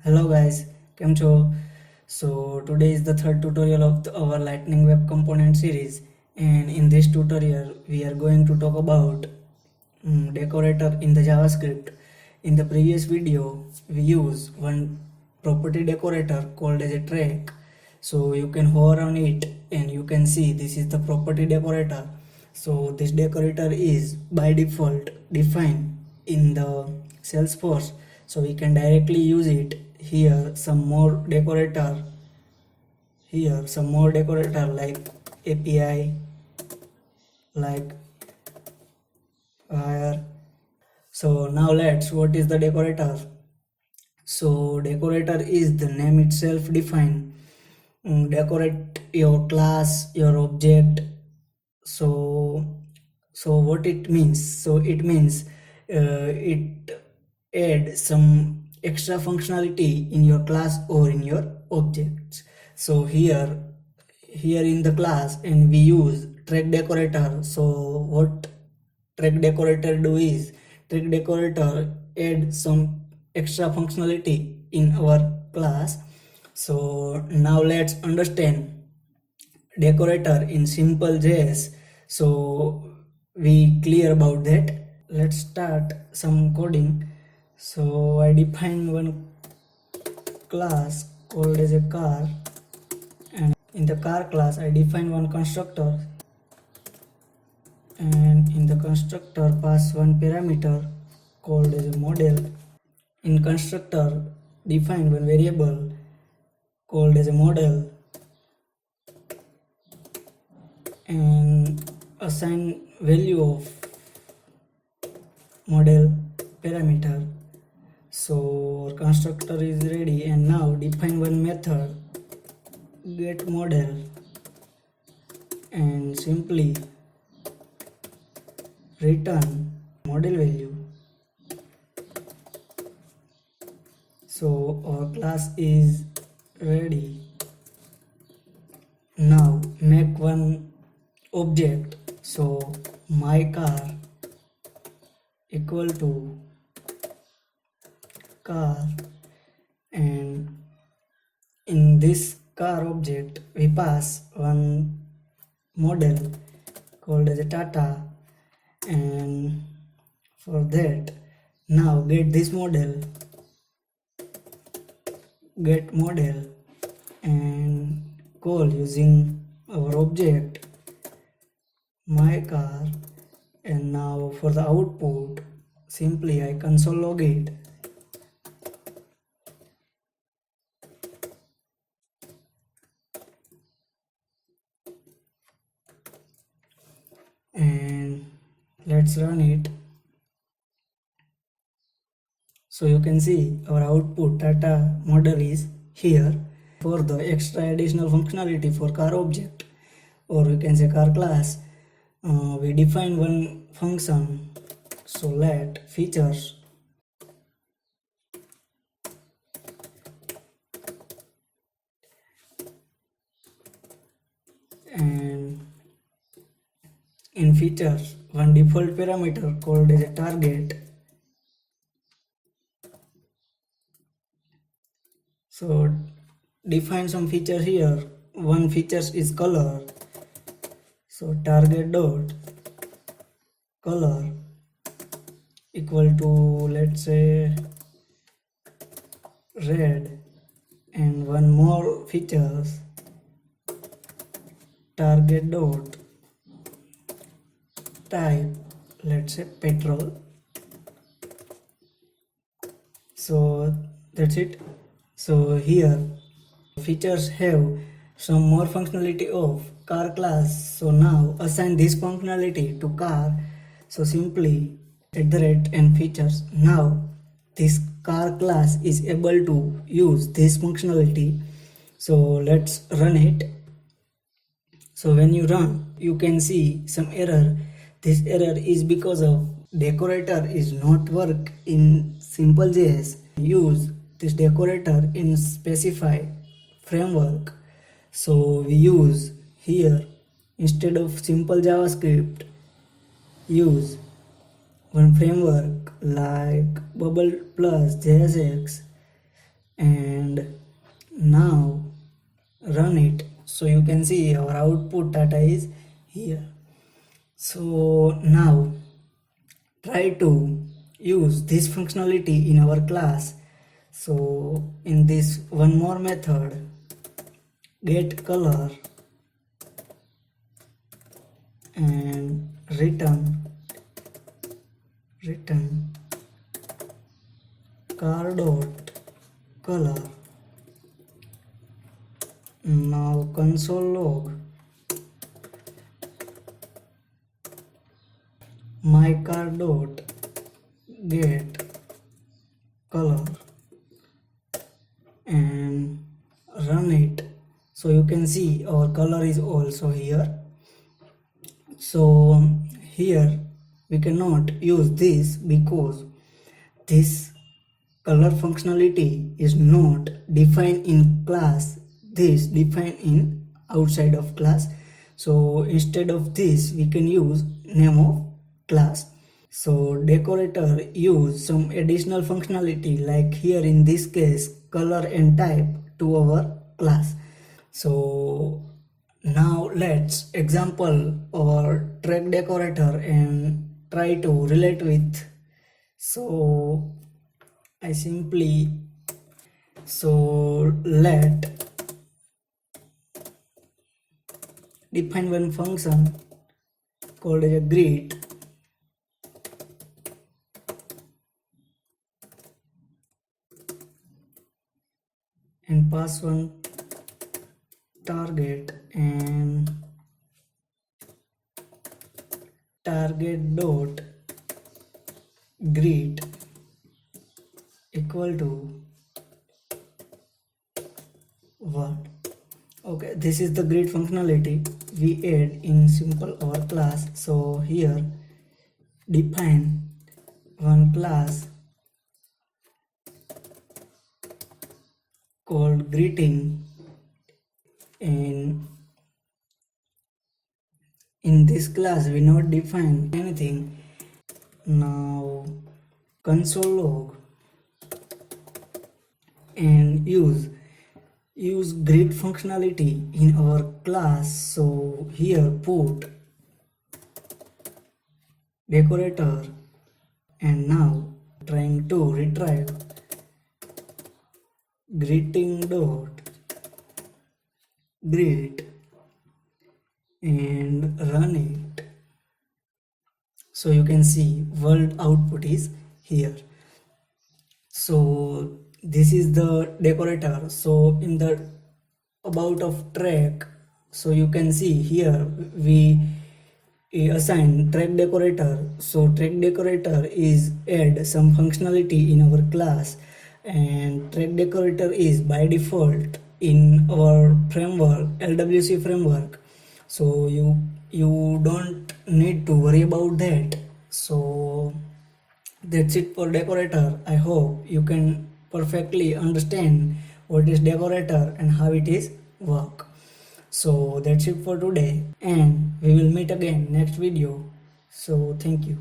Hello guys, કેમ છો? So today is the third tutorial of our Lightning Web Component series, and in this tutorial we are going to talk about decorator in the JavaScript. In the previous video we use one property decorator called as a track. So you can hover on it and you can see this is the property decorator. So this decorator is by default defined in the Salesforce, so we can directly use it. Here some more decorator like API, like wire. So now what is the decorator? So decorator is the name itself define. Decorate your class, your object. So what it means? So it means it add some extra functionality in your class or in your objects. So here in the class, and we use track decorator. So what track decorator do is, track decorator add some extra functionality in our class. So now let's understand decorator in simple JS. So we clear about that. Let's start some coding. So I define one class called as a car, and in the car class I define one constructor, and in the constructor pass one parameter called as a model. In constructor define one variable called as a model, and assign value of model parameter. So our constructor is ready, and now define one method get model, and simply return model value. So our class is ready. Now make one object. So my car equal to car, and in this car object we pass one model called as a Tata, and for that now get model and call using our object my car. And now for the output, simply I console log it, and let's run it. So you can see our output Tata model is here. For the extra additional functionality for car object, or we can say car class, we define one function. So let features and in features one default parameter called as a target. So define some feature here. One feature is color. So target dot color equal to, let's say, red, and one more features target dot type, let's say petrol. So that's it. So here features have some more functionality of car class. So now assign this functionality to car. So simply and features. Now this car class is able to use this functionality. So let's run it. So when you run, you can see some error. This error is because of decorator is not work in simple.js. Use this decorator in specify framework. So we use here, instead of simple JavaScript, use one framework like Bubble plus JSX. and now run it. So you can see our output data is here. So now try to use this functionality in our class. So in this one more method, get color and return car dot color. Now console log my car dot get color and run it. So you can see our color is also here. So here we cannot use this because this color functionality is not defined in class, this defined in outside of class. So instead of this we can use name of class. So decorator use some additional functionality, like here in this case color and type, to our class. So now let's example our track decorator and try to relate with. So I simply let define one function called as a greet and pass one target and target dot greet equal to what. Okay, this is the greet functionality we add in simple our class. So here define one class called greeting, and in this class we not define anything. Now console log and use greet functionality in our class. So here put decorator and now trying to retrieve greeting dot greet and run it. So you can see world output is here. So this is the decorator. So in the about of track, so you can see here we assign track decorator. So track decorator is add some functionality in our class, and track decorator is by default in our framework, LWC framework. So you don't need to worry about that. So that's it for decorator. I hope you can perfectly understand what is decorator and how it is work. So that's it for today, and we will meet again next video. So thank you.